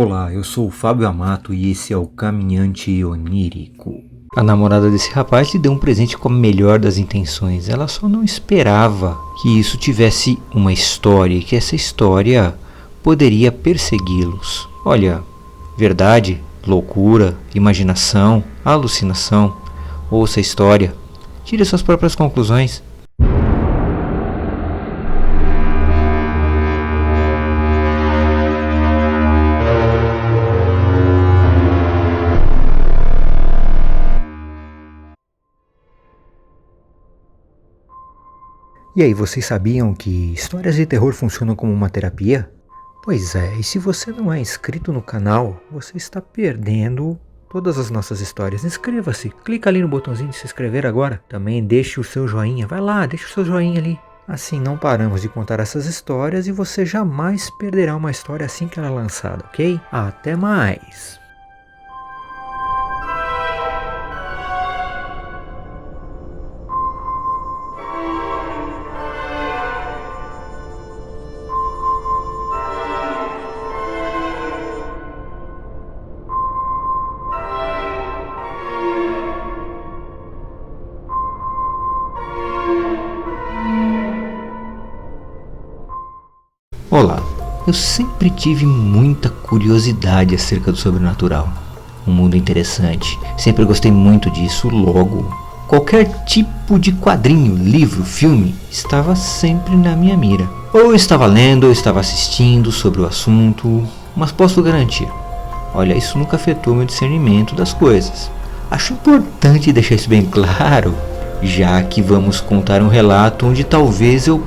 Olá, eu sou o Fábio Amato e esse é o Caminhante Onírico. A namorada desse rapaz lhe deu um presente com a melhor das intenções. Ela só não esperava que isso tivesse uma história e que essa história poderia persegui-los. Olha, verdade, loucura, imaginação, alucinação. Ouça a história. Tire suas próprias conclusões. E aí, vocês sabiam que histórias de terror funcionam como uma terapia? Pois é, e se você não é inscrito no canal, você está perdendo todas as nossas histórias. Inscreva-se, clica ali no botãozinho de se inscrever agora. Também deixe o seu joinha, vai lá, deixe o seu joinha ali. Assim não paramos de contar essas histórias e você jamais perderá uma história assim que ela é lançada, ok? Até mais! Olá, eu sempre tive muita curiosidade acerca do sobrenatural. Um mundo interessante, sempre gostei muito disso, logo, qualquer tipo de quadrinho, livro, filme, estava sempre na minha mira. Ou eu estava lendo, ou estava assistindo sobre o assunto, mas posso garantir, olha, isso nunca afetou meu discernimento das coisas. Acho importante deixar isso bem claro, já que vamos contar um relato onde talvez eu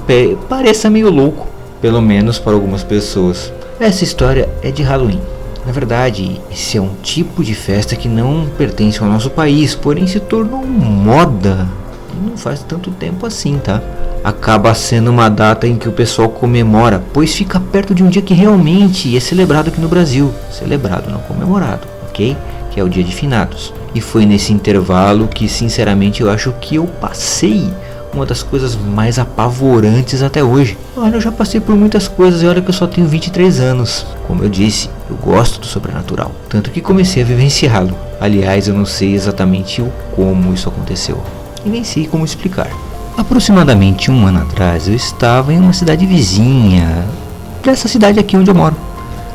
pareça meio louco. Pelo menos para algumas pessoas. Essa história é de Halloween. Na verdade, esse é um tipo de festa que não pertence ao nosso país, porém se tornou moda. E não faz tanto tempo assim, tá? Acaba sendo uma data em que o pessoal comemora, pois fica perto de um dia que realmente é celebrado aqui no Brasil. Celebrado, não comemorado, ok? Que é o Dia de Finados. E foi nesse intervalo que, sinceramente, eu acho que eu passei uma das coisas mais apavorantes até hoje. Olha, eu já passei por muitas coisas e olha que eu só tenho 23 anos. Como eu disse, eu gosto do sobrenatural, tanto que comecei a vivenciá-lo. Aliás, eu não sei exatamente o como isso aconteceu e nem sei como explicar. Aproximadamente um ano atrás eu estava em uma cidade vizinha dessa cidade aqui onde eu moro.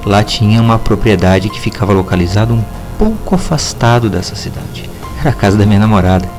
Lá tinha uma propriedade que ficava localizada um pouco afastado dessa cidade. Era a casa da minha namorada.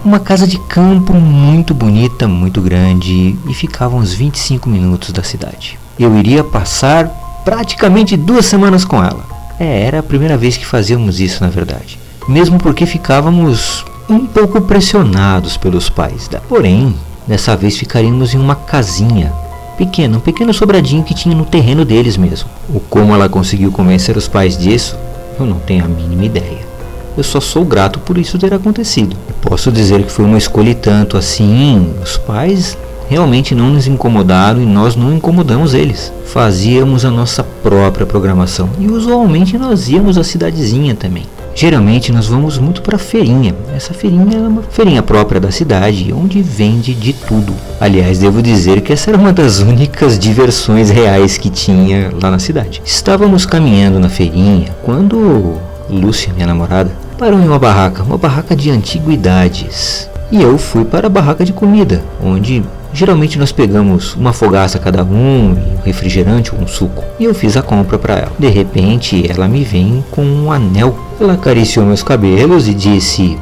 Uma casa de campo muito bonita, muito grande e ficava uns 25 minutos da cidade. Eu iria passar praticamente 2 semanas com ela. Era a primeira vez que fazíamos isso, na verdade. Mesmo porque ficávamos um pouco pressionados pelos pais. Porém, dessa vez ficaríamos em uma casinha pequena, um pequeno sobradinho que tinha no terreno deles mesmo. O como ela conseguiu convencer os pais disso, eu não tenho a mínima ideia. Eu só sou grato por isso ter acontecido. Posso dizer que foi uma escolha e tanto assim. Os pais realmente não nos incomodaram e nós não incomodamos eles. Fazíamos a nossa própria programação e usualmente nós íamos à cidadezinha também. Geralmente nós vamos muito para a feirinha. Essa feirinha é uma feirinha própria da cidade, onde vende de tudo. Aliás, devo dizer que essa era uma das únicas diversões reais que tinha lá na cidade. Estávamos caminhando na feirinha quando Lúcia, minha namorada, parou em uma barraca de antiguidades. E eu fui para a barraca de comida, onde geralmente nós pegamos uma fogaça cada um, um refrigerante ou um suco. E eu fiz a compra para ela. De repente, ela me vem com um anel. Ela acariciou meus cabelos e disse: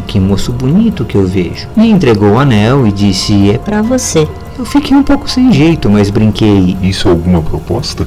que moço bonito que eu vejo. Me entregou o anel e disse: é para você. Eu fiquei um pouco sem jeito, mas brinquei: isso é alguma proposta?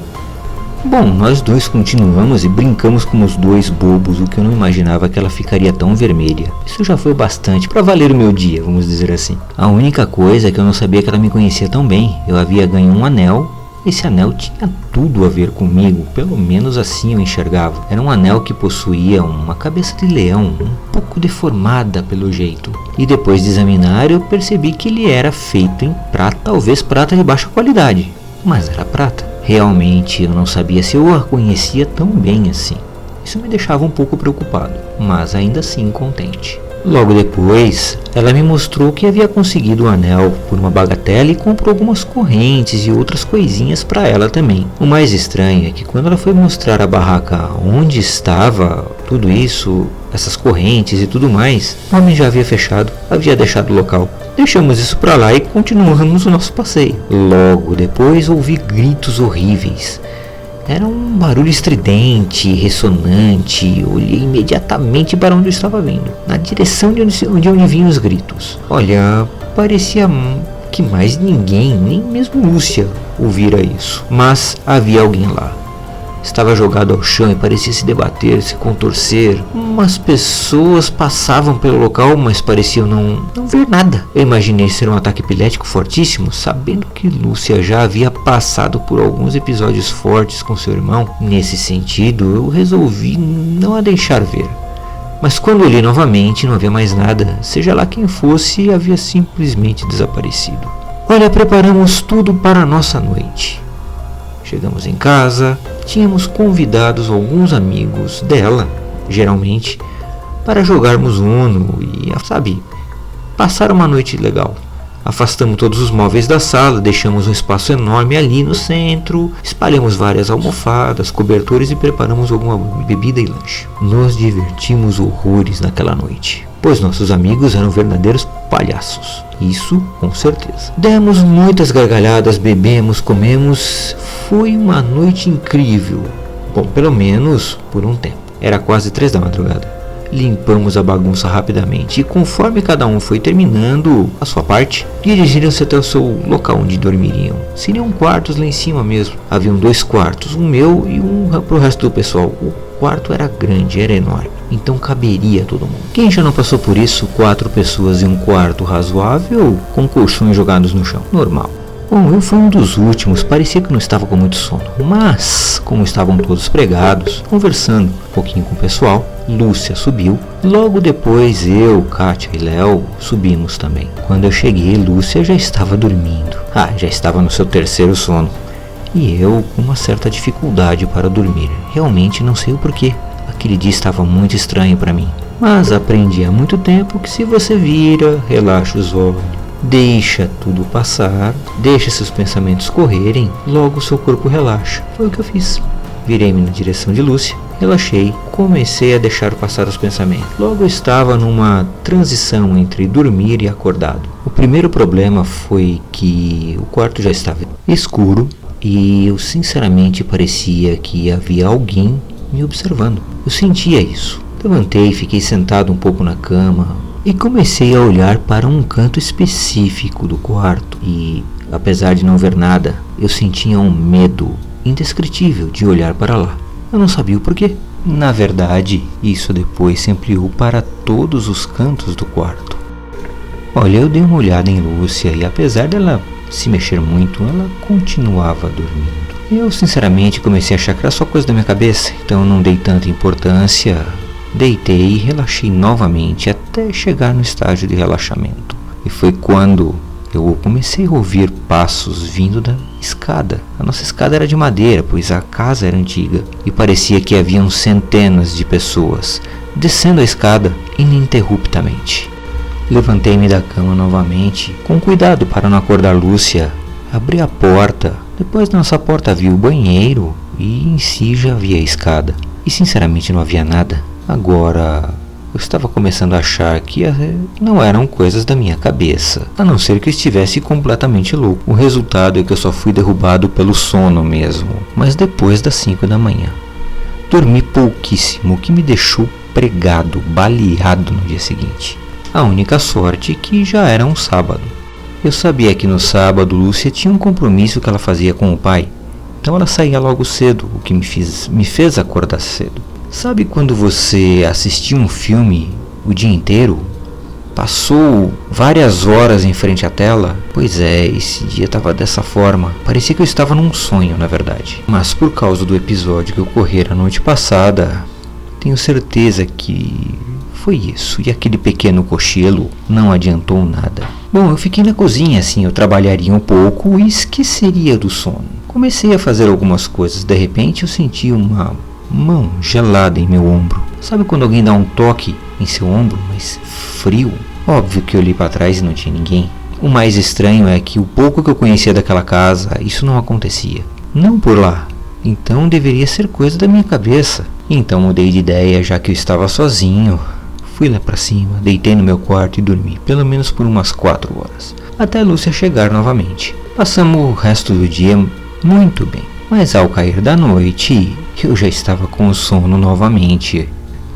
Bom, nós dois continuamos e brincamos como os dois bobos, o que eu não imaginava que ela ficaria tão vermelha. Isso já foi bastante para valer o meu dia, vamos dizer assim. A única coisa é que eu não sabia que ela me conhecia tão bem. Eu havia ganho um anel. Esse anel tinha tudo a ver comigo, pelo menos assim eu enxergava. Era um anel que possuía uma cabeça de leão, um pouco deformada pelo jeito. E depois de examinar eu percebi que ele era feito em prata, talvez prata de baixa qualidade, mas era prata. Realmente eu não sabia se eu a conhecia tão bem assim. Isso me deixava um pouco preocupado, mas ainda assim contente. Logo depois, ela me mostrou que havia conseguido o anel por uma bagatela e comprou algumas correntes e outras coisinhas para ela também. O mais estranho é que quando ela foi mostrar a barraca onde estava tudo isso, essas correntes e tudo mais, o homem já havia fechado, havia deixado o local. Deixamos isso para lá e continuamos o nosso passeio. Logo depois ouvi gritos horríveis. Era um barulho estridente, ressonante. Olhei imediatamente para onde eu estava vindo, na direção de onde vinham os gritos. Olha, parecia que mais ninguém, nem mesmo Lúcia, ouvira isso. Mas havia alguém lá. Estava jogado ao chão e parecia se debater, se contorcer. Umas pessoas passavam pelo local, mas pareciam não ver nada. Eu imaginei ser um ataque epilético fortíssimo, sabendo que Lúcia já havia passado por alguns episódios fortes com seu irmão. Nesse sentido, eu resolvi não a deixar ver. Mas quando olhei novamente, não havia mais nada. Seja lá quem fosse, havia simplesmente desaparecido. Olha, preparamos tudo para a nossa noite. Chegamos em casa, tínhamos convidados alguns amigos dela, geralmente, para jogarmos Uno e, passar uma noite legal. Afastamos todos os móveis da sala, deixamos um espaço enorme ali no centro, espalhamos várias almofadas, cobertores e preparamos alguma bebida e lanche. Nos divertimos horrores naquela noite, pois nossos amigos eram verdadeiros palhaços. Isso com certeza. Demos muitas gargalhadas, bebemos, comemos. Foi uma noite incrível. Bom, pelo menos por um tempo. Era quase 3 da madrugada. Limpamos a bagunça rapidamente e conforme cada um foi terminando a sua parte, dirigiram-se até o seu local onde dormiriam. Seriam quartos lá em cima mesmo. Haviam 2 quartos, um meu e um para o resto do pessoal. O quarto era grande, era enorme, então caberia todo mundo. Quem já não passou por isso? 4 pessoas em um quarto razoável com colchões jogados no chão. Normal. Bom, eu fui um dos últimos, parecia que não estava com muito sono, mas como estavam todos pregados, conversando um pouquinho com o pessoal, Lúcia subiu. Logo depois eu, Kátia e Léo subimos também. Quando eu cheguei, Lúcia já estava dormindo. Já estava no seu 3º sono. E eu com uma certa dificuldade para dormir. Realmente não sei o porquê. Aquele dia estava muito estranho para mim. Mas aprendi há muito tempo que se você vira, relaxa os olhos, deixa tudo passar, deixa seus pensamentos correrem, logo seu corpo relaxa. Foi o que eu fiz. Virei-me na direção de Lúcia, relaxei, comecei a deixar passar os pensamentos. Logo eu estava numa transição entre dormir e acordado. O primeiro problema foi que o quarto já estava escuro e eu sinceramente parecia que havia alguém me observando. Eu sentia isso. Levantei, fiquei sentado um pouco na cama e comecei a olhar para um canto específico do quarto e, apesar de não ver nada, eu sentia um medo indescritível de olhar para lá. Eu não sabia o porquê. Na verdade, isso depois se ampliou para todos os cantos do quarto. Olha, eu dei uma olhada em Lúcia e apesar dela se mexer muito, ela continuava dormindo. Eu sinceramente comecei a achar que era só coisa da minha cabeça, então eu não dei tanta importância. Deitei e relaxei novamente até chegar no estágio de relaxamento. E foi quando eu comecei a ouvir passos vindo da escada. A nossa escada era de madeira, pois a casa era antiga. E parecia que haviam centenas de pessoas descendo a escada ininterruptamente. Levantei-me da cama novamente, com cuidado para não acordar Lúcia. Abri a porta. Depois da nossa porta havia o banheiro e em si já havia a escada. E sinceramente não havia nada. Agora, eu estava começando a achar que não eram coisas da minha cabeça, a não ser que eu estivesse completamente louco. O resultado é que eu só fui derrubado pelo sono mesmo, mas depois das 5 da manhã. Dormi pouquíssimo, o que me deixou pregado, baleado no dia seguinte. A única sorte é que já era um sábado. Eu sabia que no sábado Lúcia tinha um compromisso que ela fazia com o pai, então ela saía logo cedo, o que me fez acordar cedo. Sabe quando você assistiu um filme o dia inteiro? Passou várias horas em frente à tela? Pois é, esse dia estava dessa forma. Parecia que eu estava num sonho, na verdade. Mas por causa do episódio que ocorrera a noite passada, tenho certeza que foi isso. E aquele pequeno cochilo não adiantou nada. Bom, eu fiquei na cozinha, assim eu trabalharia um pouco e esqueceria do sono. Comecei a fazer algumas coisas. De repente eu senti uma mão gelada em meu ombro. Sabe quando alguém dá um toque em seu ombro, mas frio? Óbvio que eu olhei para trás e não tinha ninguém. O mais estranho é que o pouco que eu conhecia daquela casa, isso não acontecia. Não por lá. Então deveria ser coisa da minha cabeça. Então mudei de ideia, já que eu estava sozinho. Fui lá para cima, deitei no meu quarto e dormi, pelo menos por umas 4 horas, até Lúcia chegar novamente. Passamos o resto do dia muito bem, mas ao cair da noite, eu já estava com sono novamente.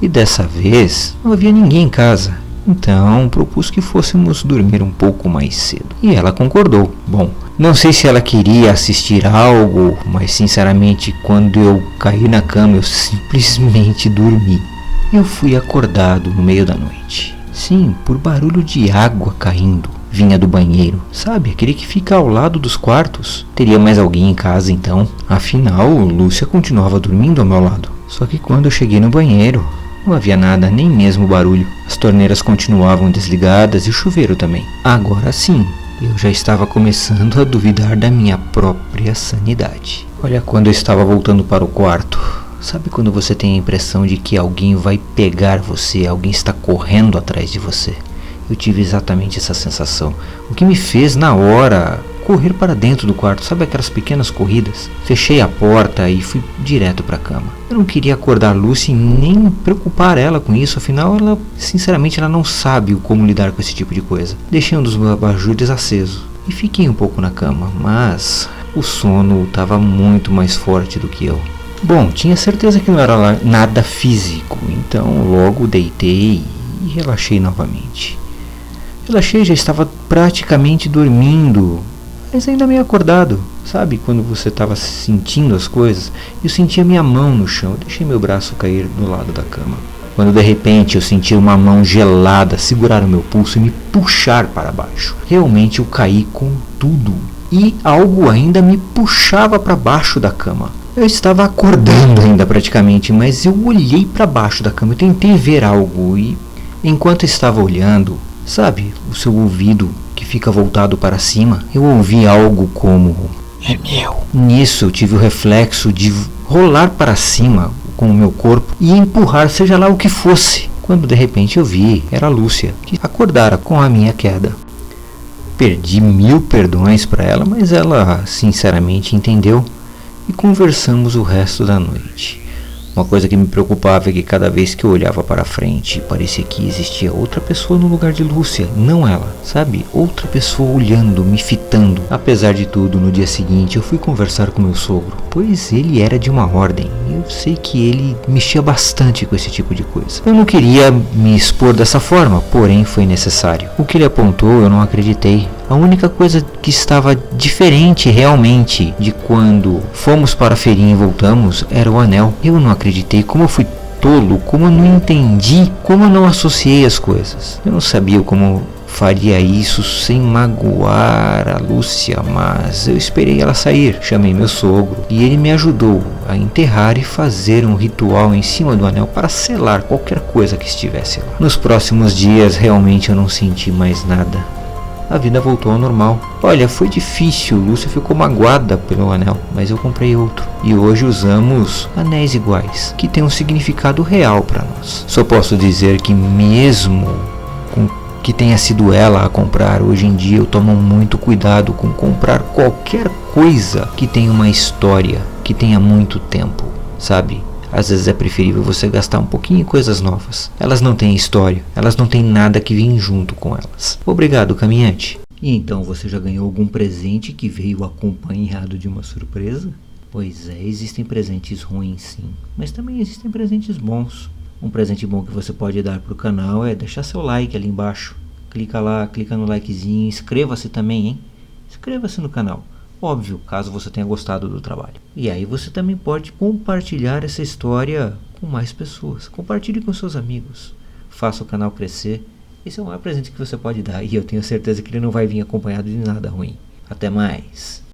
E dessa vez, não havia ninguém em casa. Então, propus que fôssemos dormir um pouco mais cedo. E ela concordou. Bom, não sei se ela queria assistir algo, mas sinceramente, quando eu caí na cama, eu simplesmente dormi. Eu fui acordado no meio da noite. Sim, por barulho de água caindo. Vinha do banheiro, sabe? Aquele que fica ao lado dos quartos. Teria mais alguém em casa então? Afinal, Lúcia continuava dormindo ao meu lado. Só que quando eu cheguei no banheiro, não havia nada, nem mesmo barulho. As torneiras continuavam desligadas e o chuveiro também. Agora sim, eu já estava começando a duvidar da minha própria sanidade. Olha, quando eu estava voltando para o quarto, sabe quando você tem a impressão de que alguém vai pegar você, alguém está correndo atrás de você? Eu tive exatamente essa sensação, o que me fez na hora correr para dentro do quarto, sabe aquelas pequenas corridas? Fechei a porta e fui direto para a cama. Eu não queria acordar Lucy nem preocupar ela com isso, afinal ela, sinceramente, ela não sabe como lidar com esse tipo de coisa. Deixei um dos meus abajures aceso e fiquei um pouco na cama, mas o sono estava muito mais forte do que eu. Bom, tinha certeza que não era nada físico, então logo deitei e relaxei novamente. Relaxei, já estava praticamente dormindo, mas ainda meio acordado. Sabe quando você estava sentindo as coisas? Eu senti a minha mão no chão, eu deixei meu braço cair do lado da cama. Quando de repente eu senti uma mão gelada segurar o meu pulso e me puxar para baixo. Realmente eu caí com tudo e algo ainda me puxava para baixo da cama. Eu estava acordando ainda praticamente, mas eu olhei para baixo da cama, eu tentei ver algo e enquanto estava olhando, sabe, o seu ouvido que fica voltado para cima, eu ouvi algo como: "É meu". Nisso eu tive o reflexo de rolar para cima com o meu corpo e empurrar seja lá o que fosse. Quando de repente eu vi, era a Lúcia, que acordara com a minha queda. Perdi 1000 perdões para ela, mas ela sinceramente entendeu e conversamos o resto da noite. Uma coisa que me preocupava é que cada vez que eu olhava para frente, parecia que existia outra pessoa no lugar de Lúcia, não ela, sabe? Outra pessoa olhando, me fitando. Apesar de tudo, no dia seguinte eu fui conversar com meu sogro, pois ele era de uma ordem. Eu sei que ele mexia bastante com esse tipo de coisa. Eu não queria me expor dessa forma, porém foi necessário. O que ele apontou eu não acreditei. A única coisa que estava diferente realmente de quando fomos para a feirinha e voltamos era o anel. Eu não acreditei, como eu fui tolo, como eu não entendi, como eu não associei as coisas. Eu não sabia como faria isso sem magoar a Lúcia, mas eu esperei ela sair. Chamei meu sogro e ele me ajudou a enterrar e fazer um ritual em cima do anel para selar qualquer coisa que estivesse lá. Nos próximos dias realmente eu não senti mais nada. A vida voltou ao normal. Olha, foi difícil, Lúcia ficou magoada pelo anel, mas eu comprei outro. E hoje usamos anéis iguais, que tem um significado real para nós. Só posso dizer que mesmo com que tenha sido ela a comprar, hoje em dia eu tomo muito cuidado com comprar qualquer coisa que tenha uma história, que tenha muito tempo, sabe? Às vezes é preferível você gastar um pouquinho em coisas novas. Elas não têm história, elas não têm nada que vem junto com elas. Obrigado, caminhante. E então, você já ganhou algum presente que veio acompanhado de uma surpresa? Pois é, existem presentes ruins sim, mas também existem presentes bons. Um presente bom que você pode dar para o canal é deixar seu like ali embaixo. Clica lá, clica no likezinho, inscreva-se também, hein? Inscreva-se no canal. Óbvio, caso você tenha gostado do trabalho. E aí você também pode compartilhar essa história com mais pessoas. Compartilhe com seus amigos. Faça o canal crescer. Esse é o maior presente que você pode dar. E eu tenho certeza que ele não vai vir acompanhado de nada ruim. Até mais.